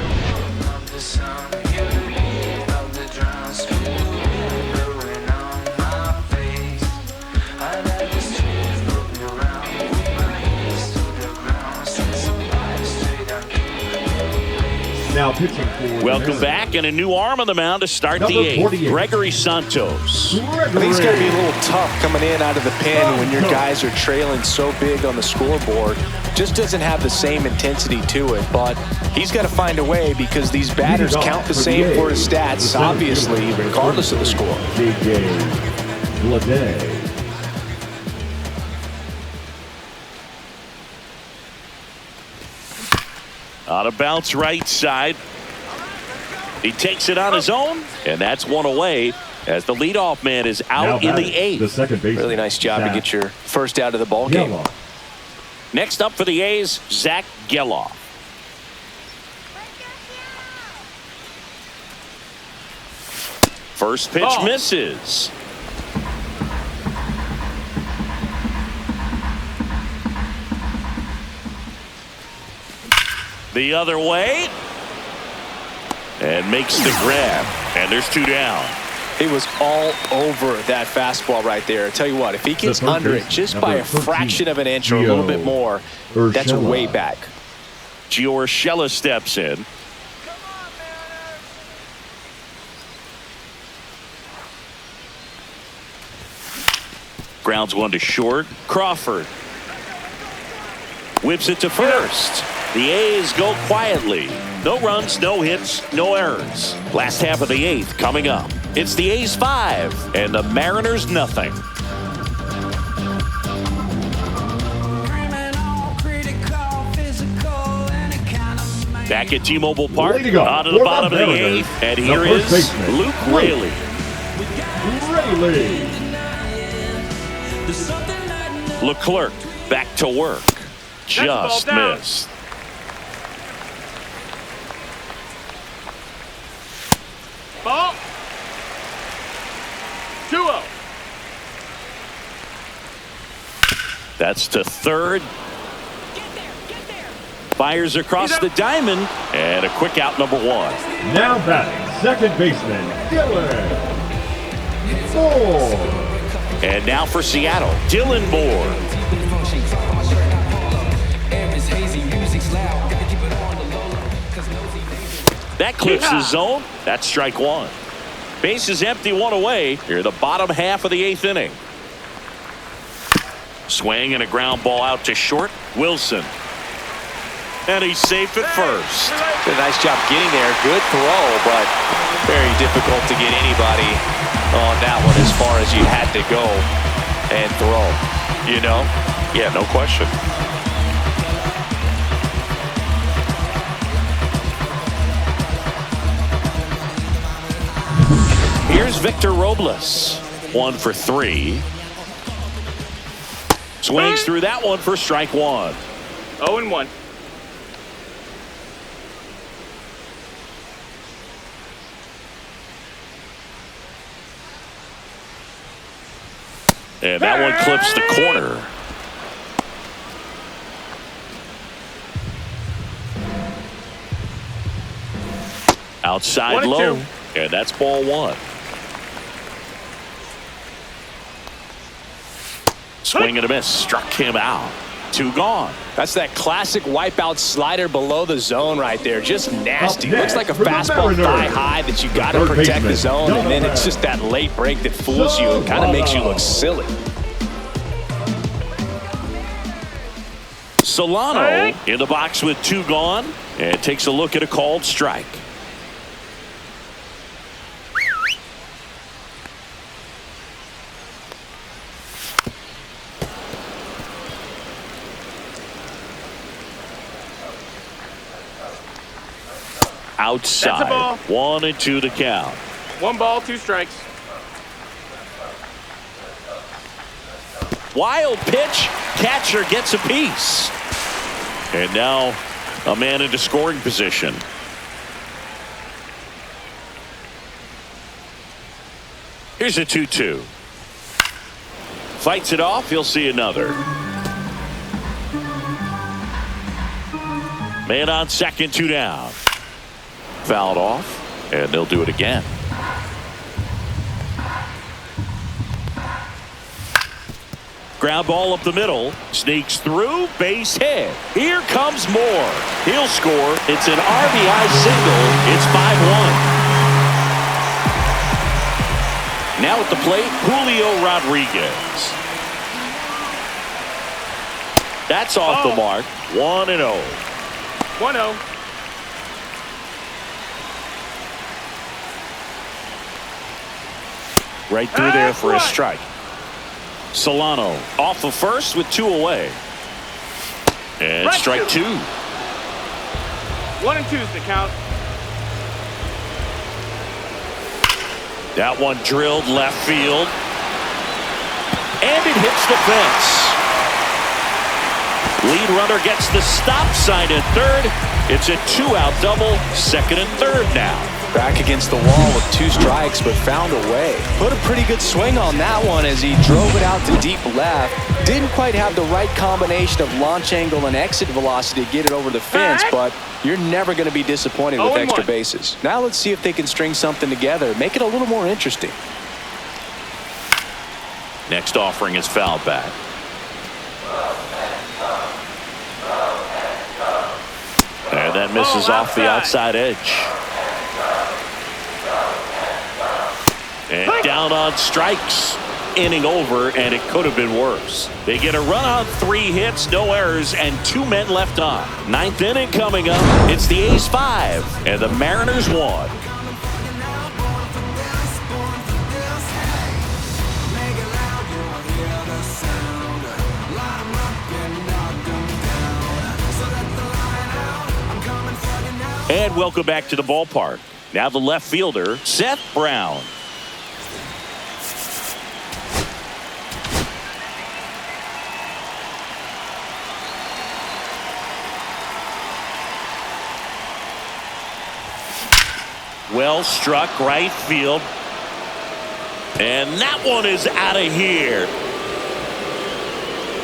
Now pitching for Welcome back, and a new arm on the mound to start the 8th. Gregory Santos. I think it's going to be a little tough coming in out of the pen when your guys are trailing so big on the scoreboard. Just doesn't have the same intensity to it, but he's got to find a way because these batters count the same for his stats, obviously, regardless of the score. J.J. Bleday. On a bounce right side. He takes it on his own, and that's 1 away as the leadoff man is out in the 8th. The second baseman. Really nice job to get your first out of the ball game. Next up for the A's, Zach Geloff. First pitch misses. The other way, and makes the grab, and there's 2 down. He was all over that fastball right there. I tell you what, if he gets under it just by a fraction of an inch or a little bit more, that's way back. Gio Urshela steps in. Grounds 1 to short. Crawford whips it to first. The A's go quietly. No runs, no hits, no errors. Last half of the 8th coming up. It's the A's 5 and the Mariners nothing. Back at T-Mobile Park, on to the bottom of the 8th, and here is Luke Raley. Leclerc back to work. Just missed. Ball. 2-0. That's to third. Fires across the diamond, and a quick out, number 1. Now batting, second baseman, Dylan Moore. And now for Seattle, Dylan Moore. That clips the zone. That's strike 1. Base is empty, 1 away. Here, the bottom half of the 8th inning. Swing and a ground ball out to short. Wilson. And he's safe at first. Did a nice job getting there. Good throw, but very difficult to get anybody on that one as far as you had to go and throw. You know? Yeah, no question. Here's Victor Robles. 1 for 3. Swings through that one for strike 1. 0-1. And that one clips the corner. Outside low. And that's ball 1. Swing and a miss. Struck him out. 2 gone. That's that classic wipeout slider below the zone right there. Just nasty. Looks like a fastball thigh high that you got to protect the zone, and then it's just that late break that fools you and kind of makes you look silly. Solano in the box with 2 gone and takes a look at a called strike. Outside. 1-2 to count. 1 ball, 2 strikes. Wild pitch. Catcher gets a piece. And now a man into scoring position. Here's a 2-2. Fights it off. He'll see another. Man on second, 2 down. Fouled off, and they'll do it again. Ground ball up the middle, sneaks through, base hit. Here comes Moore. He'll score. It's an RBI single. It's 5-1. Now at the plate, Julio Rodriguez. That's off the mark. 1-0. 1-0. Right through there for a strike. Solano off of first with 2 away. And strike 2. 1 and 2's the count. That one drilled left field. And it hits the fence. Lead runner gets the stop sign at third. It's a 2-out double, second and third now. Back against the wall with 2 strikes, but found a way. Put a pretty good swing on that one as he drove it out to deep left. Didn't quite have the right combination of launch angle and exit velocity to get it over the fence, but you're never going to be disappointed with extra bases. Now let's see if they can string something together, make it a little more interesting. Next offering is fouled back. And that misses off the outside edge. And down on strikes. Inning over, and it could have been worse. They get a run on 3 hits, no errors, and 2 men left on. 9th inning coming up. It's the A's 5, and the Mariners 1. And welcome back to the ballpark. Now the left fielder, Seth Brown. Well struck right field. And that one is out of here.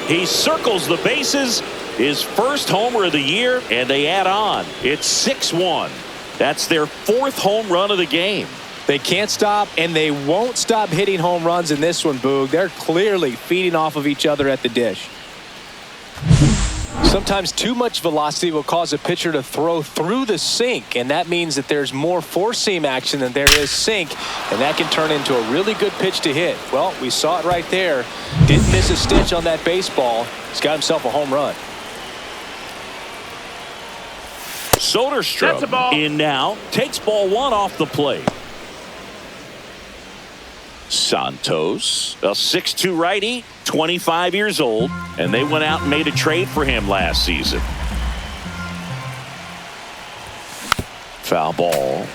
He circles the bases. His first homer of the year, and they add on. It's 6-1. That's their 4th home run of the game. They can't stop, and they won't stop hitting home runs in this one, Boog. They're clearly feeding off of each other at the dish. Sometimes too much velocity will cause a pitcher to throw through the sink, and that means that there's more four-seam action than there is sink, and that can turn into a really good pitch to hit. Well, we saw it right there. Didn't miss a stitch on that baseball. He's got himself a home run. Soderstrom in now, takes ball 1 off the plate. Santos, a 6'2" righty, 25 years old, and they went out and made a trade for him last season. Foul ball.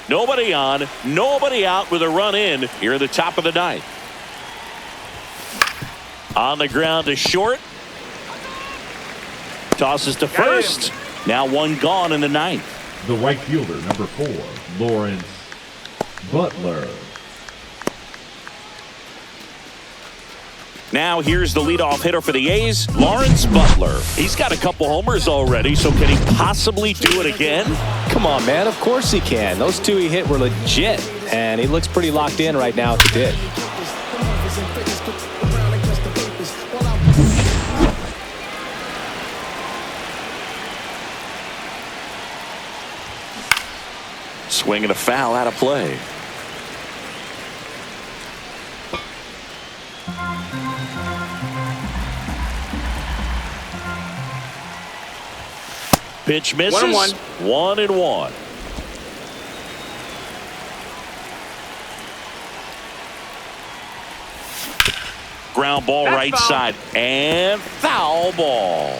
Nobody on, nobody out with a run in here at the top of the ninth. On the ground to short. Tosses to first. Now one gone in the ninth. The right fielder, number 4, Lawrence Butler. Now here's the leadoff hitter for the A's, Lawrence Butler. He's got a couple homers already, so can he possibly do it again? Come on, man. Of course he can. Those two he hit were legit, and he looks pretty locked in right now at the dick. Swing and a foul out of play. Pitch misses. 1-1. 1-1. Ground ball That's right foul. side and foul ball.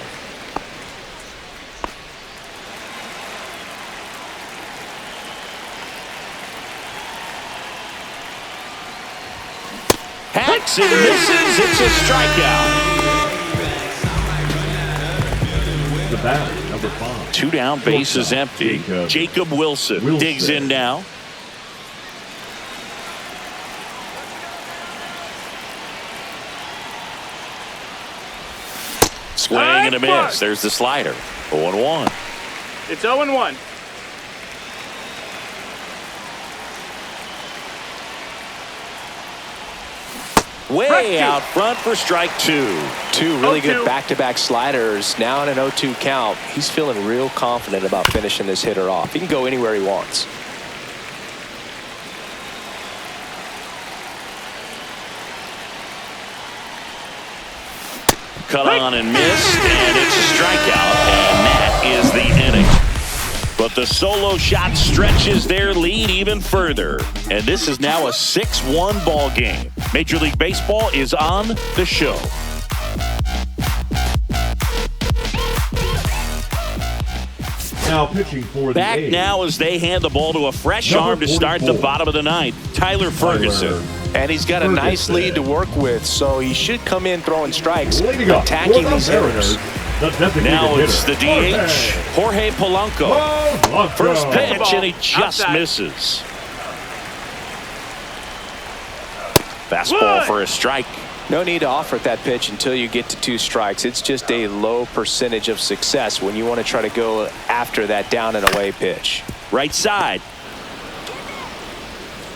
Hacks and misses. It's a strikeout. The batter, number 5. 2 down, base is Shortstop, empty. Jacob Wilson digs in now. Swing and a miss. There's the slider. 0-1. It's 0-1. Way out front for strike 2. Two really 0-2. good back-to-back sliders. Now in an 0-2 count. He's feeling real confident about finishing this hitter off. He can go anywhere he wants. Cut on and missed, and it's a strikeout, and that is the inning. But the solo shot stretches their lead even further, and this is now a 6-1 ball game. Major League Baseball is on the show. Now pitching for the Back A's. now as they hand the ball to a fresh Number arm to start the 44. bottom of the ninth, Tyler Ferguson. And he's got a nice Ferguson. lead to work with, so he should come in throwing strikes, Leading up attacking for the these Mariners, hitters. the designated Now it's the hitter, DH, Jorge Polanco. Polanco. First pitch, and he just Outside. misses. Fastball for a strike. No need to offer at that pitch until you get to 2 strikes. It's just a low percentage of success when you want to try to go after that down and away pitch. Right side.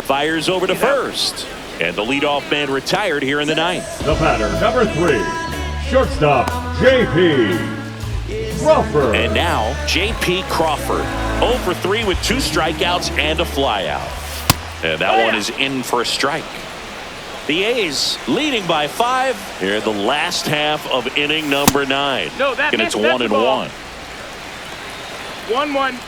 Fires over to first. And the leadoff man retired here in the ninth. The batter, number 3, shortstop, J.P. Crawford. And now, J.P. Crawford. 0 for 3 with 2 strikeouts and a flyout. And that one is in for a strike. The A's leading by 5 here in the last half of inning number 9. No, that and it's missed. That's the 1-1. 1-1.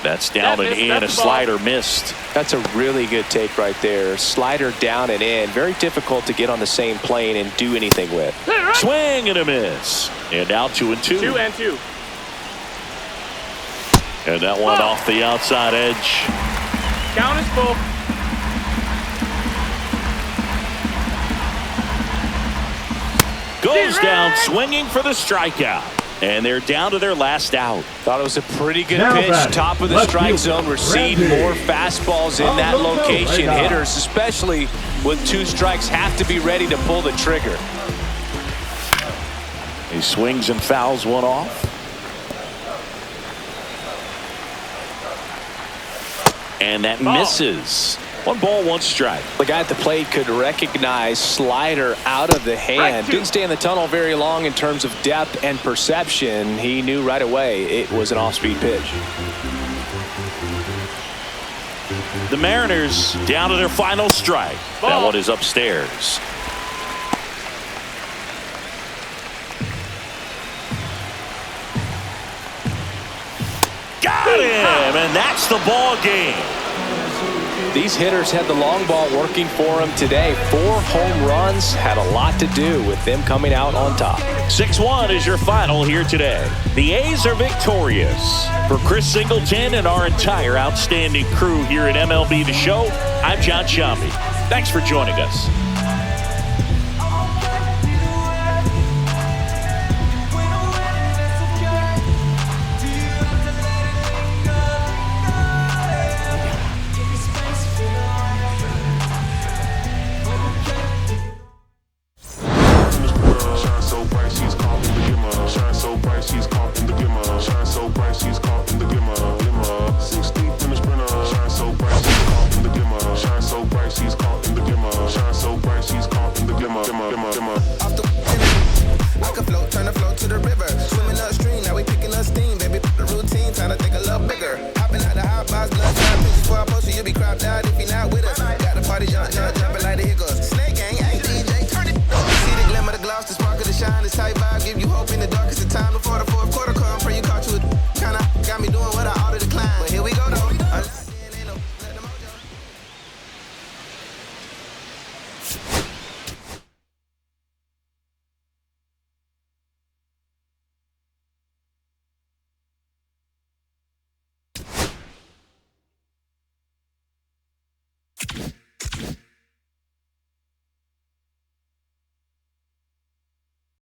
That's down That and missed. in. That's A the ball. slider missed. That's a really good take right there. Slider down and in. Very difficult to get on the same plane and do anything with. Swing and a miss. And now 2-2. 2-2. And that one off the outside edge. Count is full. Goes down swinging for the strikeout. And they're down to their last out. Thought it was a pretty good Now pitch. batting, Top of the left strike fielder, zone. Received Randy. more fastballs in On that the field location. right now. Hitters, especially with 2 strikes, have to be ready to pull the trigger. He swings and fouls one off. And that misses. 1 ball, 1 strike. The guy at the plate could recognize slider out of the hand. Didn't stay in the tunnel very long in terms of depth and perception. He knew right away it was an off-speed pitch. The Mariners down to their final strike. That one is upstairs. Got him, and that's the ball game. These hitters had the long ball working for them today. 4 home runs had a lot to do with them coming out on top. 6-1 is your final here today. The A's are victorious. For Chris Singleton and our entire outstanding crew here at MLB The Show, I'm John Sciambi. Thanks for joining us.